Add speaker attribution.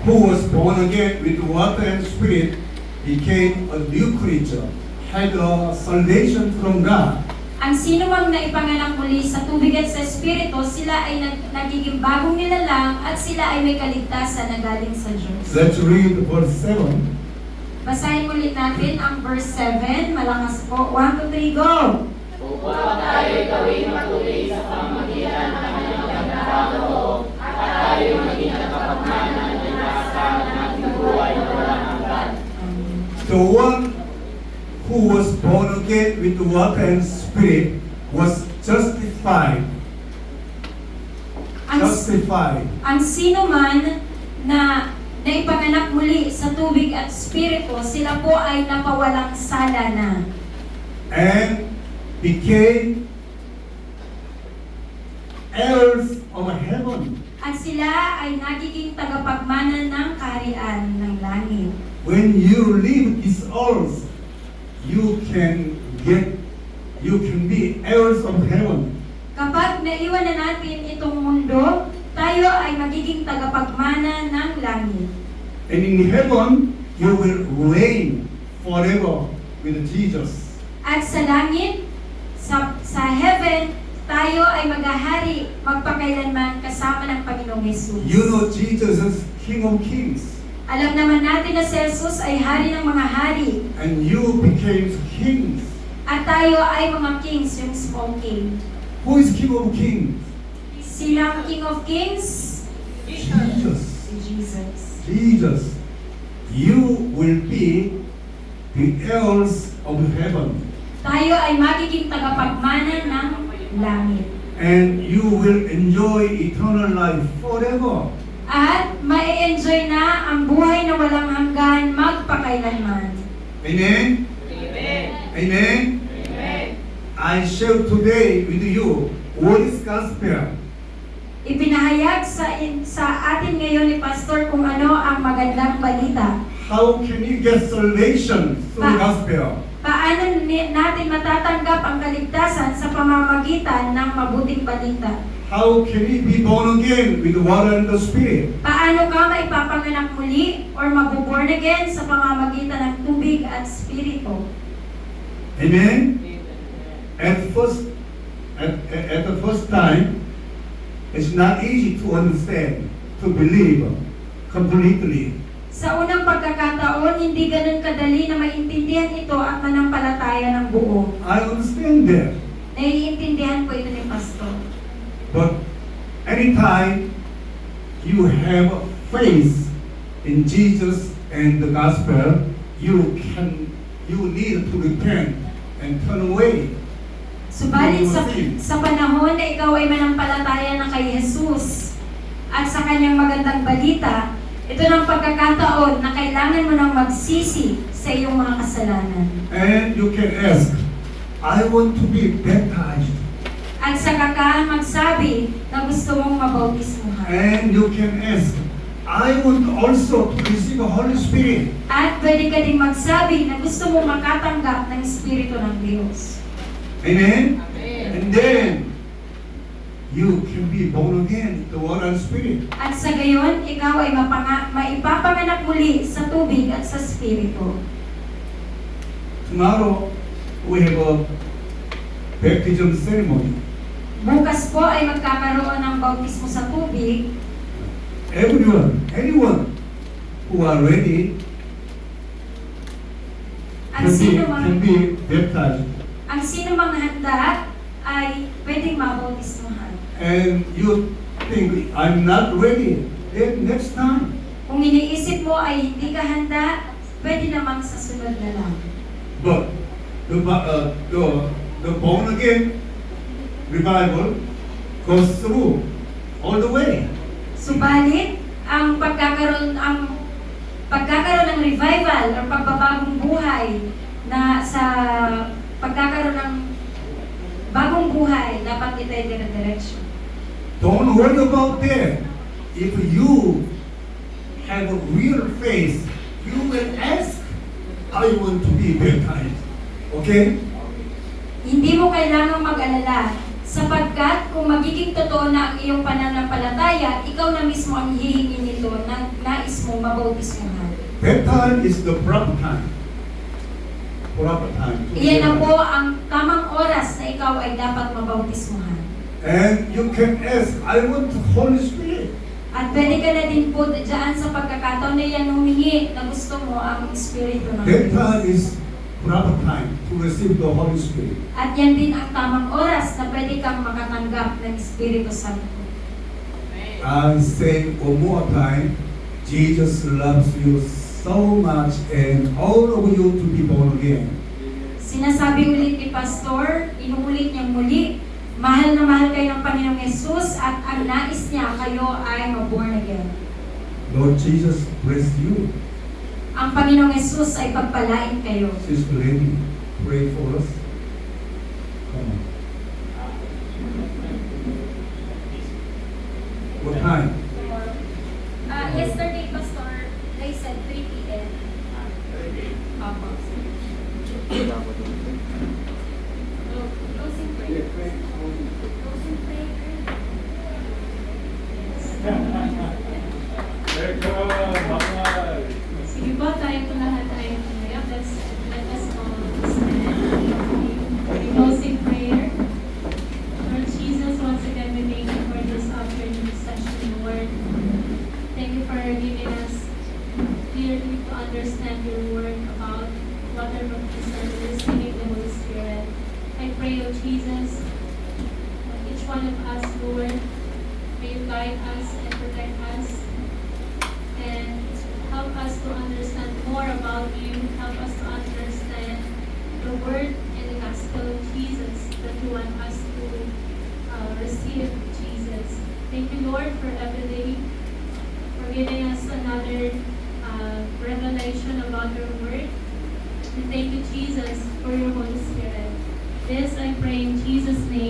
Speaker 1: who was born again with water and spirit became a new creature, had a salvation from God.
Speaker 2: Ang sino mang naipanganak muli sa tubig at sa Espiritu, sila ay nagiging bagong nilalang at sila ay may kaligtasan na galing sa Diyos.
Speaker 1: Let's read verse 7.
Speaker 2: Basahin ulit natin ang verse 7. Malakas po. 1, 2, 3, go!
Speaker 3: Upang tayo'y gawing matuloy sa pamagitan ng kanyang pagkakataon at tayo'y maging nakapagmana ng nasa ng ating buhay na walang hanggan.
Speaker 1: The one who was born again with water and spirit was justified. Justified.
Speaker 2: Ang sino man na naipanganak muli sa tubig at Espiritu, sila po ay napawalang sala na.
Speaker 1: And became heirs of heaven.
Speaker 2: At sila ay nagiging tagapagmana ng kaharian ng langit.
Speaker 1: When you leave this earth, you can be heirs of heaven.
Speaker 2: Kapag naiwan na natin itong mundo, tayo ay magiging tagapagmana ng langit.
Speaker 1: And in heaven, you will reign forever with Jesus.
Speaker 2: At sa langit, sa heaven, tayo ay maghahari magpakailanman kasama ng Panginoong Hesus.
Speaker 1: You know Jesus is King of Kings.
Speaker 2: Alam naman natin na si Jesus ay hari ng mga hari.
Speaker 1: And you became kings.
Speaker 2: At tayo ay mga kings, yung small king.
Speaker 1: Who is King of Kings?
Speaker 2: Sino ang King of Kings?
Speaker 1: Jesus.
Speaker 2: Si Jesus.
Speaker 1: Jesus. You will be the heirs of heaven.
Speaker 2: Tayo ay magiging tagapagmana ng langit.
Speaker 1: And you will enjoy eternal life forever.
Speaker 2: At mai-enjoy na ang buhay na walang hanggan magpakailanman.
Speaker 1: Amen?
Speaker 3: Amen.
Speaker 1: Amen?
Speaker 3: Amen.
Speaker 1: I share today with you what is gospel.
Speaker 2: Ipinahayag sa atin ngayon ni Pastor kung ano ang magandang balita.
Speaker 1: How can you get salvation through gospel?
Speaker 2: Paano natin matatanggap ang kaligtasan sa pamamagitan ng mabuting balita?
Speaker 1: How can you be born again with water and the spirit?
Speaker 2: Paano ka maipapanganak muli or mabuborn again sa pamamagitan ng tubig at spirito?
Speaker 1: Amen? At the first time, it's not easy to understand, to believe completely.
Speaker 2: Sa unang pagkakataon, hindi ganun kadali na maintindihan ito at manampalataya ng buo.
Speaker 1: I understand that.
Speaker 2: Naiintindihan ko ito ni Pastor.
Speaker 1: But anytime you have faith in Jesus and the gospel, you need to repent and turn away.
Speaker 2: Subalit sa panahon na ikaw ay manampalataya na kay Jesus at sa kanyang magandang balita, ito ng pagkakataon na kailangan mo nang magsisi sa iyong mga kasalanan.
Speaker 1: And you can ask, I want to be baptized.
Speaker 2: At saka ka magsabi na gusto mong mabautismuhan.
Speaker 1: And you can ask, I want also to receive the Holy Spirit.
Speaker 2: At pwede ka din magsabi na gusto mong makatanggap ng Espiritu ng Diyos.
Speaker 1: Amen?
Speaker 3: Amen.
Speaker 1: And then, you can be born again, the water and spirit.
Speaker 2: At sa gayon, ikaw ay maipapanganak muli sa tubig at sa Espiritu.
Speaker 1: Tomorrow, we have a baptism ceremony.
Speaker 2: Bukas po ay magkakaroon ng bautismo sa tubig.
Speaker 1: Anyone who are ready
Speaker 2: Ang sino
Speaker 1: can
Speaker 2: mang,
Speaker 1: be baptized.
Speaker 2: ang sino mang handa ay pwedeng mabautismuhan.
Speaker 1: And you think, I'm not ready. Then next time.
Speaker 2: Kung iniisip mo ay hindi ka handa, pwede namang sa sunod na lang.
Speaker 1: But the born again revival goes through all the way.
Speaker 2: Subalit, ang pagkakaroon ng revival o pagbabagong buhay na sa pagkakaroon ng bagong buhay, dapat ito ay dire-diretso.
Speaker 1: Don't worry about that. If you have a real faith, you will ask, I want to be baptized. Okay?
Speaker 2: Hindi mo kailangang mag-alala sapagkat kung magiging totoo na ang iyong pananampalataya, ikaw na mismo ang hihingi Espiritu na nais mong mabautismuhan.
Speaker 1: That time is the proper time. Proper time. to
Speaker 2: Iyan na
Speaker 1: be
Speaker 2: po ang tamang oras na ikaw ay dapat mabautismuhan.
Speaker 1: And you can ask, I want the Holy Spirit.
Speaker 2: At pwede ka na din po dyan sa pagkakataon na yan humingi na gusto mo ang Espiritu ng
Speaker 1: That time
Speaker 2: Diyos.
Speaker 1: is proper time to receive the Holy Spirit.
Speaker 2: At yan din ang tamang oras na pwede kang makatanggap ng Espiritu Santo.
Speaker 1: I say one more time, Jesus loves you so much and all of you to be born again.
Speaker 2: Sinasabi ulit ni Pastor, inuulit niyang muli, mahal na mahal kayo ng Panginoong Yesus at ang nais niya kayo ay maborn again.
Speaker 1: Lord Jesus bless you.
Speaker 2: Ang Panginoong Yesus ay pagpalain kayo.
Speaker 1: Sister Lady, pray for us. Come on. What time?
Speaker 2: Yesterday, Pastor, they said 3 p.m. Papa. Closing prayer. Closing prayer.
Speaker 4: Sige po, tayo po lahat ay tumayak. Let us all stand. Closing prayer. Lord Jesus, once again, we thank you for this afternoon session, Lord. Thank you for giving us clearly to understand your word about water baptism and receiving the Holy Spirit. I pray, O Jesus, each one of us, Lord, may you guide us and protect us and help us to understand more about you. Help us to understand the word and the gospel of Jesus that you want us to receive, Jesus. Thank you, Lord, for every day, for giving us another revelation about your word. And thank you, Jesus, for your Holy Spirit. This I pray in Jesus' name.